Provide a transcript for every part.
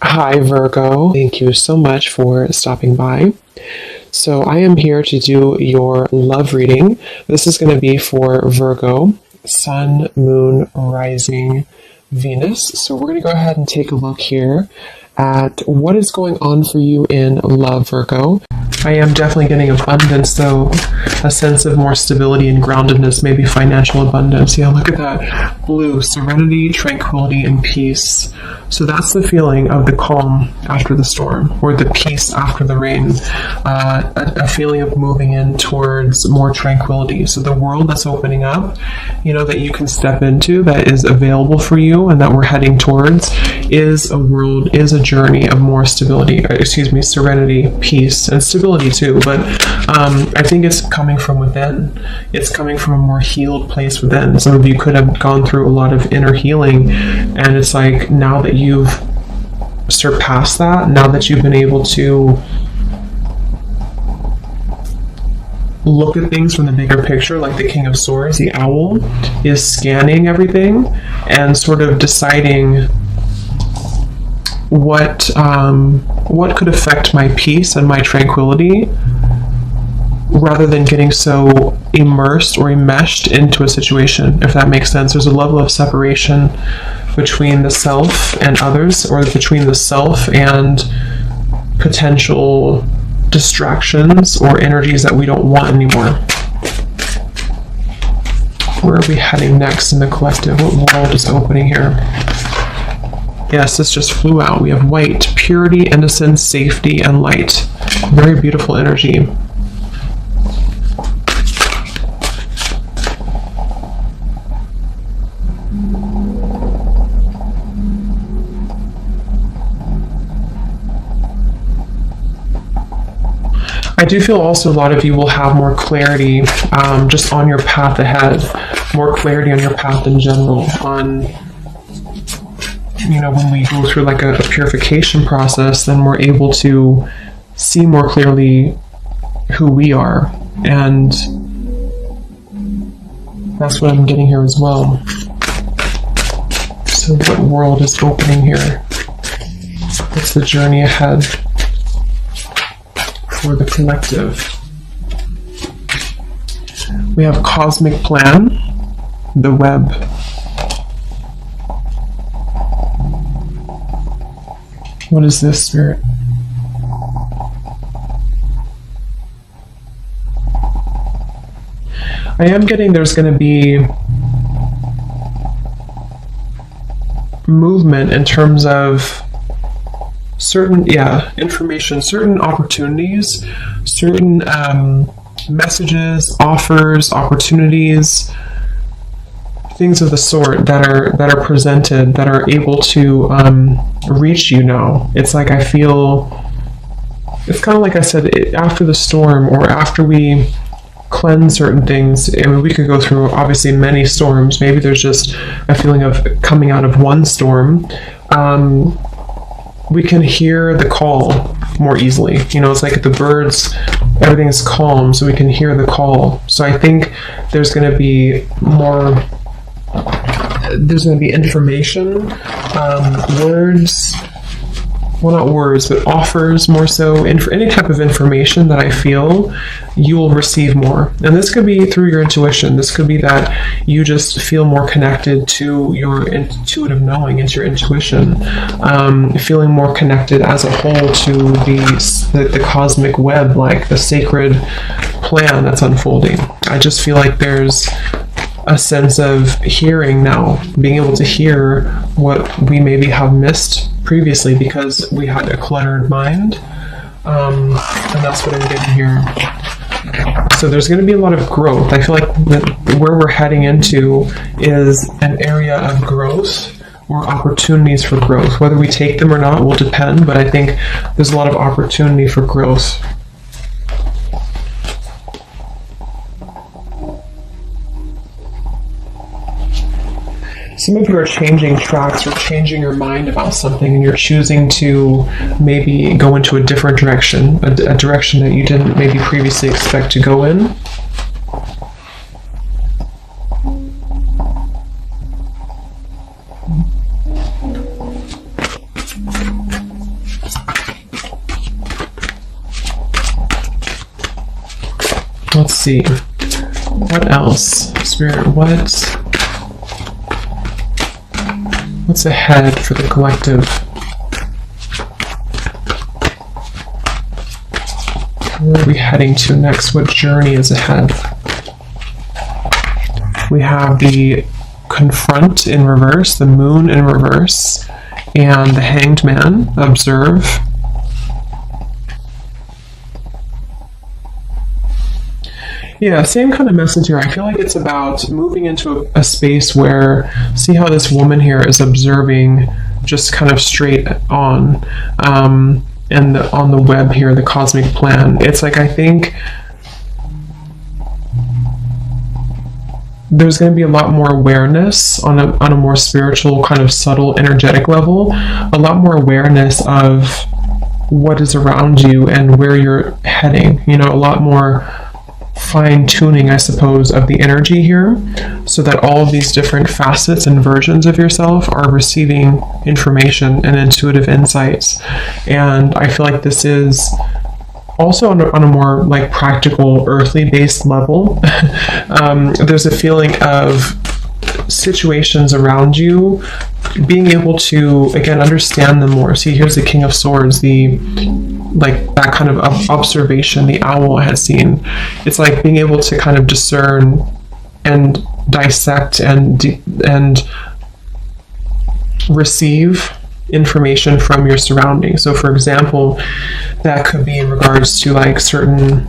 Hi, Virgo. Thank you so much for stopping by. So, I am here to do your love reading. This is going to be for Virgo, Sun, Moon, Rising, Venus. So, we're going to go ahead and take a look here at what is going on for you in love, Virgo. I am definitely getting abundance, though, a sense of more stability and groundedness, maybe financial abundance. Yeah, look at that blue, serenity, tranquility, and peace. So that's the feeling of the calm after the storm, or the peace after the rain, a feeling of moving in towards more tranquility. So the world that's opening up, that you can step into, that is available for you and that we're heading towards, is a journey of more stability, serenity, peace, and stability too. But I think it's coming from within. It's coming from a more healed place within. Some of you could have gone through a lot of inner healing, and it's like now that you've surpassed that, now that you've been able to look at things from the bigger picture, like the King of Swords, the owl, is scanning everything and sort of deciding what could affect my peace and my tranquility, rather than getting so immersed or enmeshed into a situation, if that makes sense. There's a level of separation between the self and others, or between the self and potential distractions or energies that we don't want anymore. Where are we heading next in the collective? What world is opening here? Yes, this just flew out. We have white, purity, innocence, safety, and light. Very beautiful energy. I do feel also a lot of you will have more clarity just on your path ahead, more clarity on your path in general, on, when we go through like a purification process, then we're able to see more clearly who we are. And that's what I'm getting here as well. So what world is opening here? What's the journey ahead for the collective? We have cosmic plan, the web. What is this, Spirit? I am getting there's going to be movement in terms of certain information, certain opportunities, certain messages, offers, opportunities, things of the sort that are presented, that are able to reach you now. It's like I feel it's kind of like I said, after the storm, or after we cleanse certain things. I mean, we could go through obviously many storms. Maybe there's just a feeling of coming out of one storm. We can hear the call more easily. It's like the birds, everything is calm, so we can hear the call. So I think there's going to be more, there's going to be information, words, well, not words, but offers more so, any type of information that I feel you will receive more. And this could be through your intuition. This could be that you just feel more connected to your intuitive knowing, into your intuition, feeling more connected as a whole to the cosmic web, like the sacred plan that's unfolding. I just feel like there's a sense of hearing now, being able to hear what we maybe have missed previously because we had a cluttered mind, and that's what I'm getting here. So there's going to be a lot of growth. I feel like where we're heading into is an area of growth, or opportunities for growth. Whether we take them or not will depend, but I think there's a lot of opportunity for growth. Some of you are changing tracks, or changing your mind about something, and you're choosing to maybe go into a different direction, a direction that you didn't maybe previously expect to go in. see. What else? Spirit, what's ahead for the collective? Where are we heading to next? What journey is ahead? We have the Confront in reverse, the Moon in reverse, and the Hanged Man, Observe. Yeah, same kind of message here. I feel like it's about moving into a space where, see how this woman here is observing just kind of straight on, and on the web here, the cosmic plan. It's like, I think there's going to be a lot more awareness on a more spiritual, kind of subtle, energetic level, a lot more awareness of what is around you and where you're heading, you know, a lot more fine-tuning, I suppose, of the energy here, so that all of these different facets and versions of yourself are receiving information and intuitive insights. And I feel like this is also on a more like practical, earthly based level. There's a feeling of situations around you, being able to again understand them more. See, here's the King of Swords, the like that kind of observation the owl has seen. It's like being able to kind of discern and dissect and receive information from your surroundings. So for example, that could be in regards to like certain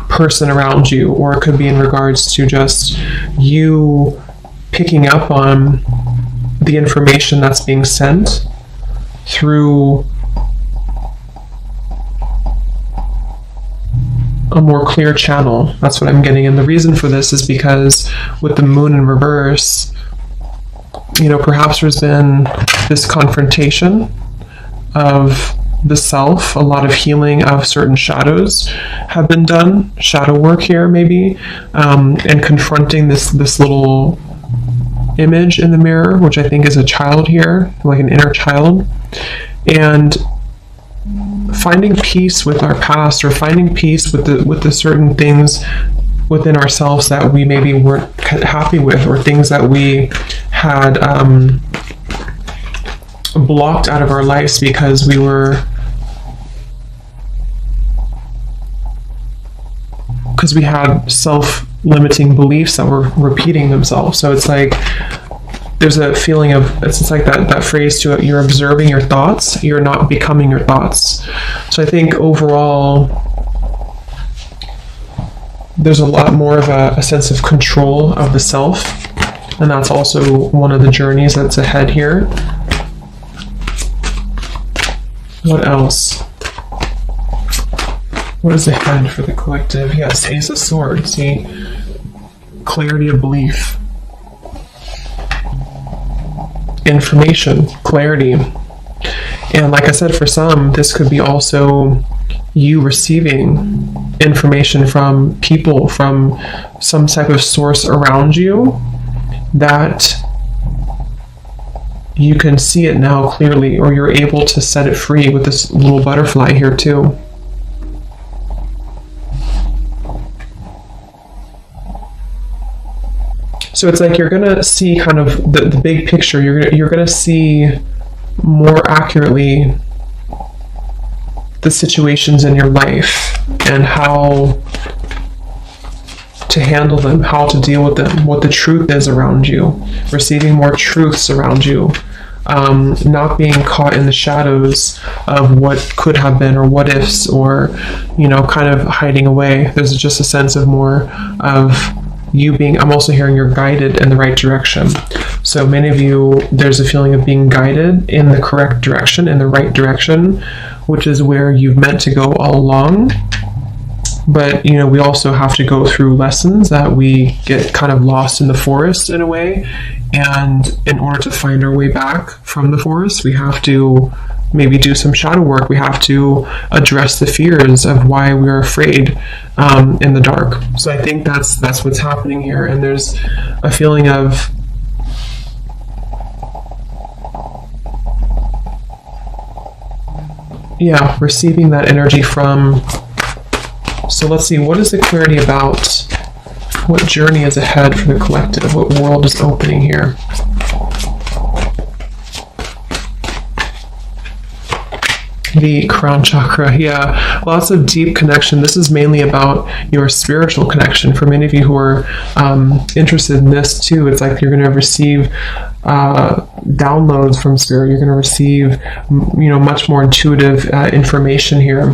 person around you, or it could be in regards to just you picking up on the information that's being sent through a more clear channel. That's what I'm getting. And the reason for this is because with the Moon in reverse, you know, perhaps there's been this confrontation of the self, a lot of healing of certain shadows have been done, shadow work here maybe, and confronting this little image in the mirror, which I think is a child here, like an inner child, and finding peace with our past, or finding peace with the certain things within ourselves that we maybe weren't happy with, or things that we had blocked out of our lives because we had self-limiting beliefs that were repeating themselves. So it's like there's a feeling of, it's like that phrase to it, you're observing your thoughts, you're not becoming your thoughts. So I think overall there's a lot more of a sense of control of the self, and that's also one of the journeys that's ahead here. What else? What is ahead for the collective? Yes, Ace of Swords. See, clarity of belief, information, clarity. And like I said, for some, this could be also you receiving information from people, from some type of source around you, that you can see it now clearly, or you're able to set it free with this little butterfly here too. So it's like you're gonna see kind of the big picture. You're gonna see more accurately the situations in your life and how to handle them, how to deal with them, what the truth is around you, receiving more truths around you, not being caught in the shadows of what could have been, or what ifs, or, you know, kind of hiding away. There's just a sense of more of you being, I'm also hearing you're guided in the right direction. So many of you, there's a feeling of being guided in the correct direction, in the right direction, which is where you've meant to go all along. But, you know, we also have to go through lessons that we get kind of lost in the forest in a way. And in order to find our way back from the forest, we have to maybe do some shadow work. We have to address the fears of why we're afraid in the dark. So I think that's what's happening here. And there's a feeling of receiving that energy from So let's see, what is the clarity about what journey is ahead for the collective? What world is opening here? The crown chakra, yeah, lots of deep connection. This is mainly about your spiritual connection. For many of you who are interested in this too, it's like you're going to receive downloads from spirit. You're going to receive, much more intuitive information here,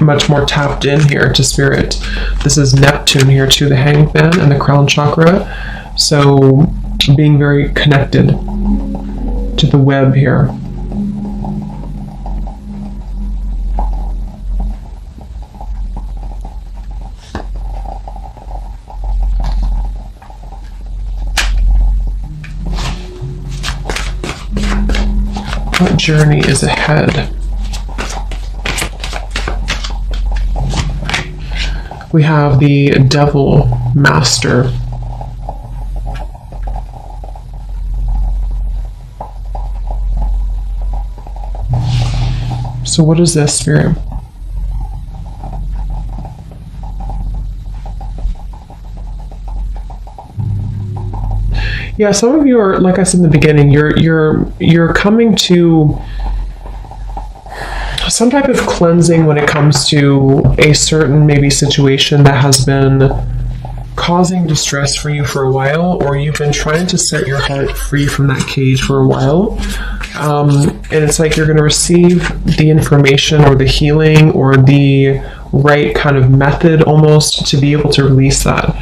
much more tapped in here to spirit. This is Neptune here too, the hangman and the crown chakra. So being very connected to the web here. What journey is ahead? We have the Devil Master. So what is this, Spirit? Yeah, some of you are, like I said in the beginning, you're coming to some type of cleansing when it comes to a certain maybe situation that has been causing distress for you for a while, or you've been trying to set your heart free from that cage for a while. And it's like you're going to receive the information or the healing or the right kind of method almost to be able to release that.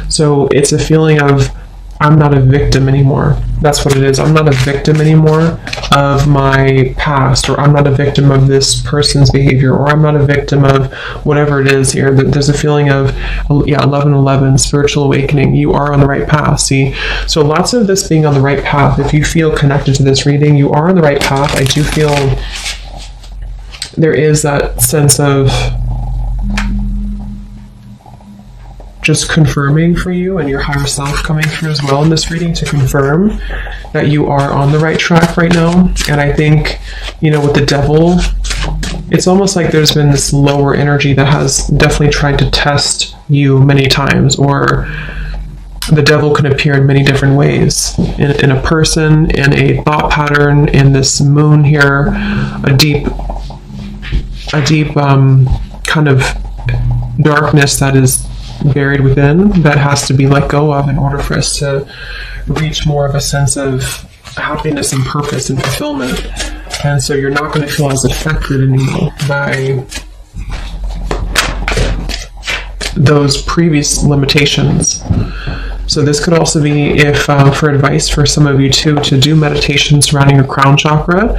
So it's a feeling of, I'm not a victim anymore. That's what it is. I'm not a victim anymore of my past, or I'm not a victim of this person's behavior, or I'm not a victim of whatever it is here. There's a feeling of, 1111, spiritual awakening. You are on the right path. See? So lots of this being on the right path. If you feel connected to this reading, you are on the right path. I do feel there is that sense of just confirming for you and your higher self coming through as well in this reading to confirm that you are on the right track right now. And I think, with the devil, it's almost like there's been this lower energy that has definitely tried to test you many times, or the devil can appear in many different ways, in a person, in a thought pattern, in this moon here, a deep kind of darkness that is buried within, that has to be let go of in order for us to reach more of a sense of happiness and purpose and fulfillment. And so you're not going to feel as affected anymore by those previous limitations. So this could also be, if for advice for some of you too, to do meditation surrounding your crown chakra.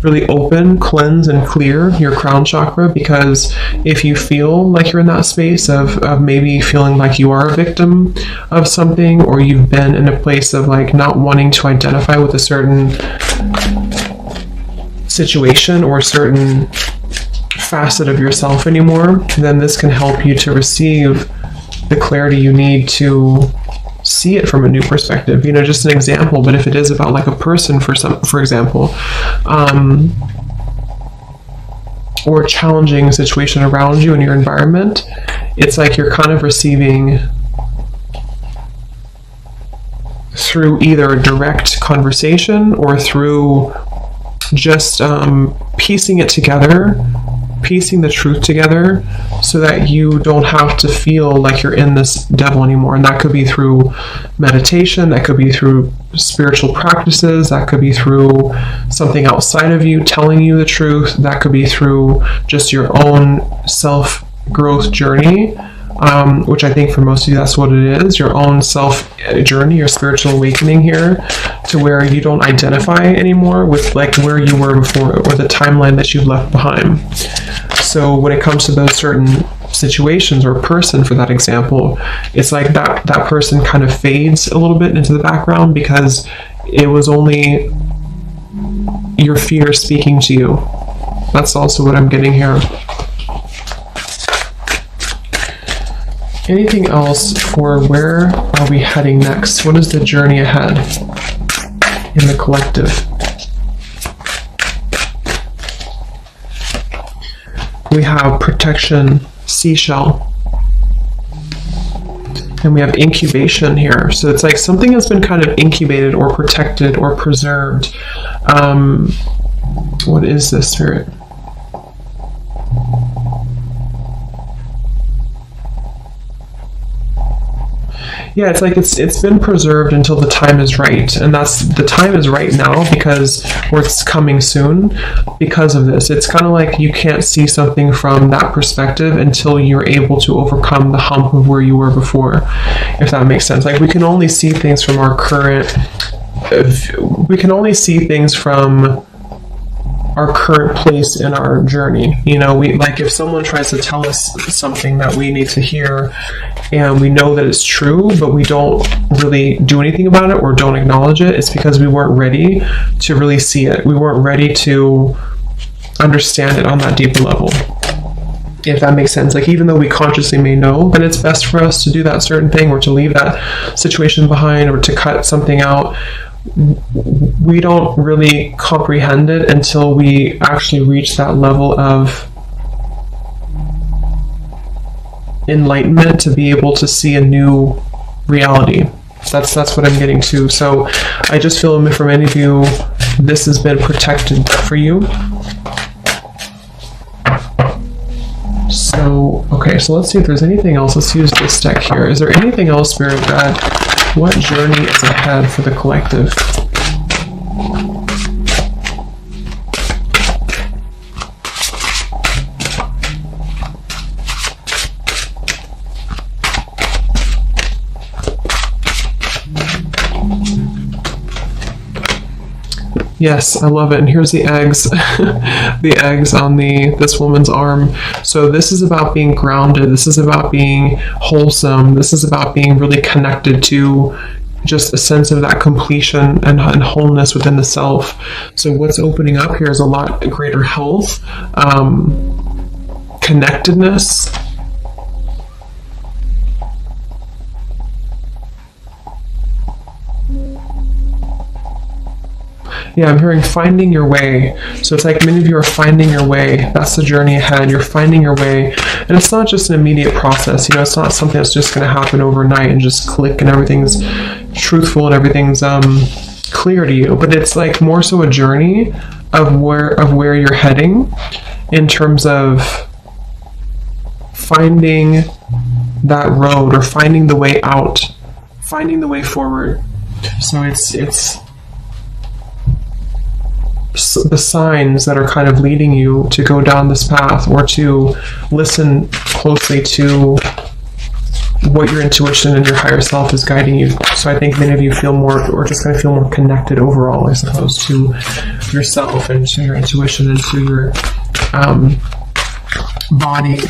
Really open, cleanse, and clear your crown chakra, because if you feel like you're in that space of maybe feeling like you are a victim of something, or you've been in a place of like not wanting to identify with a certain situation or a certain facet of yourself anymore, then this can help you to receive the clarity you need to see it from a new perspective. Just an example, but if it is about like a person, for example, or a challenging situation around you in your environment, it's like you're kind of receiving through either a direct conversation or through just piecing it together, piecing the truth together, so that you don't have to feel like you're in this devil anymore. And that could be through meditation, that could be through spiritual practices, that could be through something outside of you telling you the truth, that could be through just your own self-growth journey, which I think for most of you that's what it is, your own self journey, your spiritual awakening here, to where you don't identify anymore with like where you were before or the timeline that you've left behind. So when it comes to those certain situations or person, for that example, it's like that person kind of fades a little bit into the background because it was only your fear speaking to you. That's also what I'm getting here. Anything else for where are we heading next? What is the journey ahead in the collective? We have protection, seashell. And we have incubation here. So it's like something has been kind of incubated or protected or preserved. What is this, Spirit? Yeah, it's like it's been preserved until the time is right, and that's the time is right now because it's coming soon. Because of this, it's kind of like you can't see something from that perspective until you're able to overcome the hump of where you were before, if that makes sense. Like we can only see things from our current. We can only see things from our current place in our journey. You know, we like if someone tries to tell us something that we need to hear and we know that it's true, but we don't really do anything about it or don't acknowledge it, it's because we weren't ready to really see it. We weren't ready to understand it on that deeper level, if that makes sense. Like even though we consciously may know that it's best for us to do that certain thing or to leave that situation behind or to cut something out, we don't really comprehend it until we actually reach that level of enlightenment to be able to see a new reality. That's what I'm getting to. So I just feel for many of you, this has been protected for you. So, okay, so let's see if there's anything else. Let's use this deck here. Is there anything else, Spirit Guide? What journey is ahead for the collective? Yes, I love it. And here's the eggs, the eggs on this woman's arm. So this is about being grounded. This is about being wholesome. This is about being really connected to just a sense of that completion and wholeness within the self. So what's opening up here is a lot greater health, connectedness. Yeah, I'm hearing finding your way. So it's like many of you are finding your way. That's the journey ahead. You're finding your way. And it's not just an immediate process. You know, it's not something that's just going to happen overnight and just click and everything's truthful and everything's clear to you. But it's like more so a journey of where you're heading in terms of finding that road or finding the way out, finding the way forward. So it's the signs that are kind of leading you to go down this path or to listen closely to what your intuition and your higher self is guiding you. So I think many of you feel more, or just kind of feel more connected overall, I suppose, to yourself and to your intuition and to your body.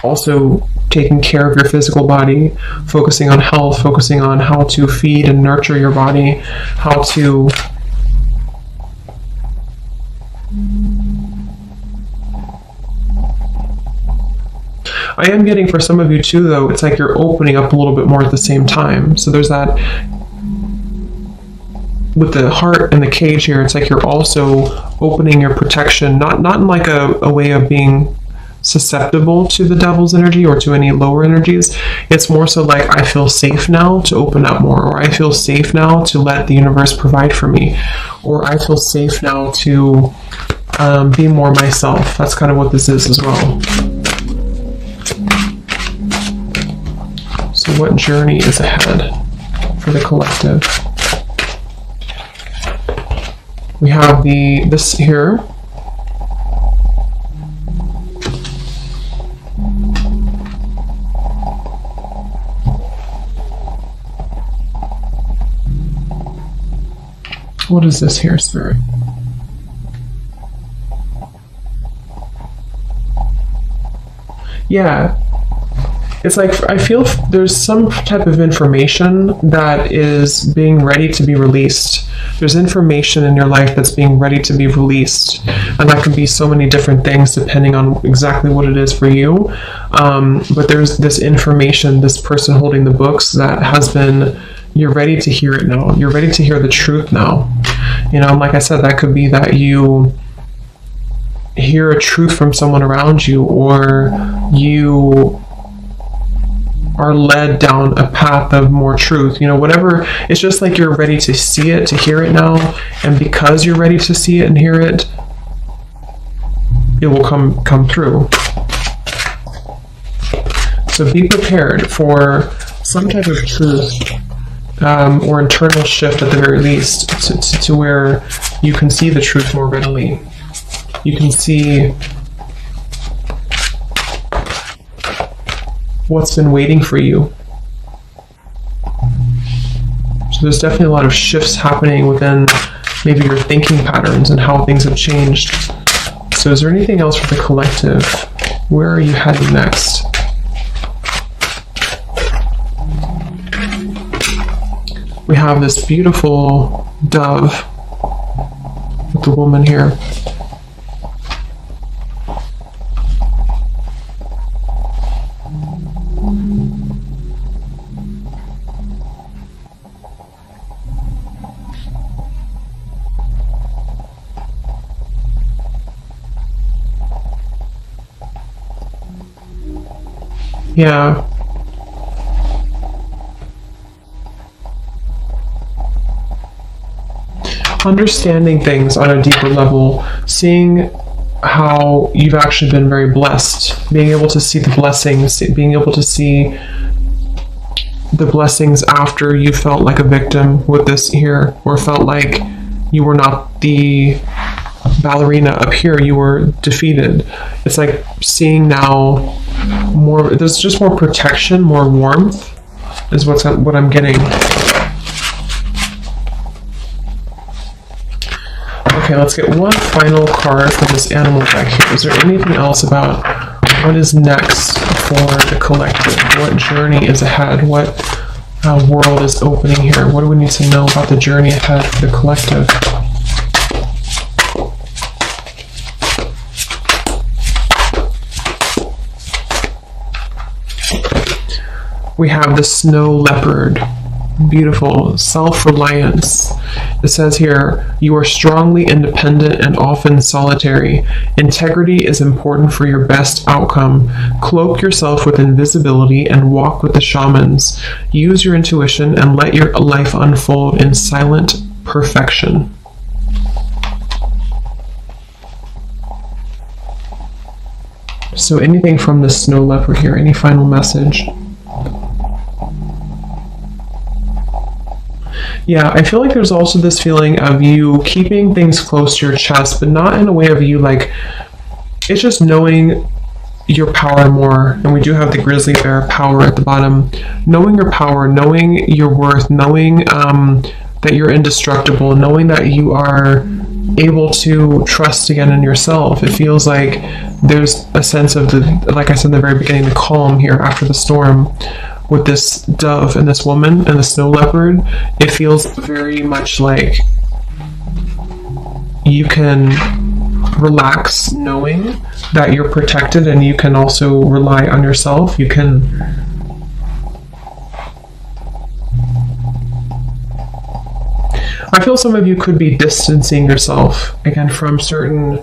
Also taking care of your physical body, focusing on health, focusing on how to feed and nurture your body, how to I am getting for some of you too, though, it's like you're opening up a little bit more at the same time. So there's that with the heart and the cage here, it's like you're also opening your protection, not in like a way of being susceptible to the devil's energy or to any lower energies. It's more so like I feel safe now to open up more, or I feel safe now to let the universe provide for me, or I feel safe now to be more myself. That's kind of what this is as well. So what journey is ahead for the collective? We have this here. What is this here, Spirit? Yeah. It's like, I feel there's some type of information that is being ready to be released. There's information in your life that's being ready to be released. And that can be so many different things depending on exactly what it is for you. But there's this information, this person holding the books that has been, you're ready to hear it now. You're ready to hear the truth now. You know, like I said, that could be that you hear a truth from someone around you, or you are led down a path of more truth. You know, whatever, it's just like you're ready to see it, to hear it now. And because you're ready to see it and hear it, it will come through. So be prepared for some type of truth or internal shift at the very least, to where you can see the truth more readily. You can see what's been waiting for you. So there's definitely a lot of shifts happening within maybe your thinking patterns and how things have changed. So is there anything else for the collective? Where are you heading next? We have this beautiful dove with the woman here. Yeah. Understanding things on a deeper level, seeing how you've actually been very blessed, being able to see the blessings, being able to see the blessings after you felt like a victim with this here, or felt like you were not the ballerina up here, you were defeated. It's like seeing now more, there's just more protection, more warmth is what I'm getting. Okay, let's get one final card from this animal deck here. Is there anything else about what is next for the collective? What journey is ahead? What world is opening here? What do we need to know about the journey ahead for the collective? We have the snow leopard. Beautiful. Self-reliance. It says here, you are strongly independent and often solitary. Integrity is important for your best outcome. Cloak yourself with invisibility and walk with the shamans. Use your intuition and let your life unfold in silent perfection. So anything from the snow leopard here? Any final message? Yeah, I feel like there's also this feeling of you keeping things close to your chest, but not in a way of you like, it's just knowing your power more. And we do have the grizzly bear power at the bottom. Knowing your power, knowing your worth, knowing that you're indestructible, knowing that you are able to trust again in yourself. It feels like there's a sense of, like I said in the very beginning, the calm here after the storm. With this dove and this woman and the snow leopard, it feels very much like you can relax knowing that you're protected, and you can also rely on yourself. You can I feel some of you could be distancing yourself again from certain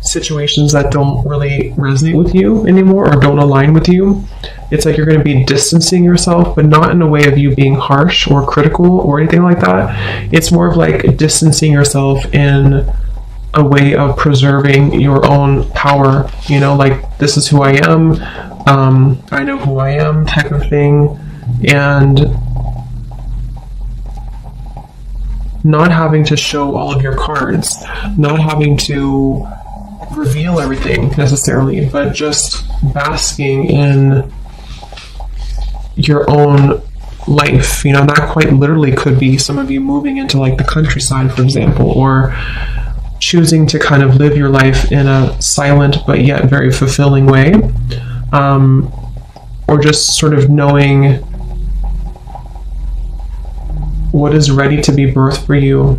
situations that don't really resonate with you anymore or don't align with you. It's like you're going to be distancing yourself, but not in a way of you being harsh or critical or anything like that. It's more of like distancing yourself in a way of preserving your own power, you know, like this is who I am, I know who I am type of thing, and not having to show all of your cards, not having to reveal everything necessarily, but just basking in your own life. You know, that quite literally could be some of you moving into like the countryside, for example, or choosing to kind of live your life in a silent but yet very fulfilling way, or just sort of knowing what is ready to be birthed for you,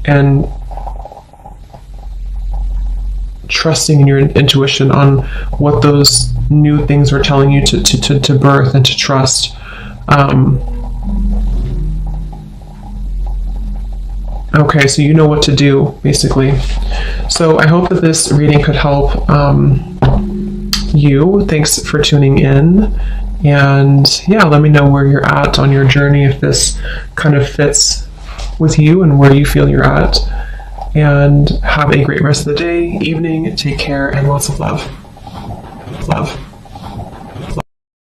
and trusting in your intuition on what those new things are telling you to birth and to trust. Okay, so you know what to do, basically. So I hope that this reading could help you. Thanks for tuning in. And yeah, let me know where you're at on your journey, if this kind of fits with you and where you feel you're at. And have a great rest of the day, evening. Take care, and lots of love. Love.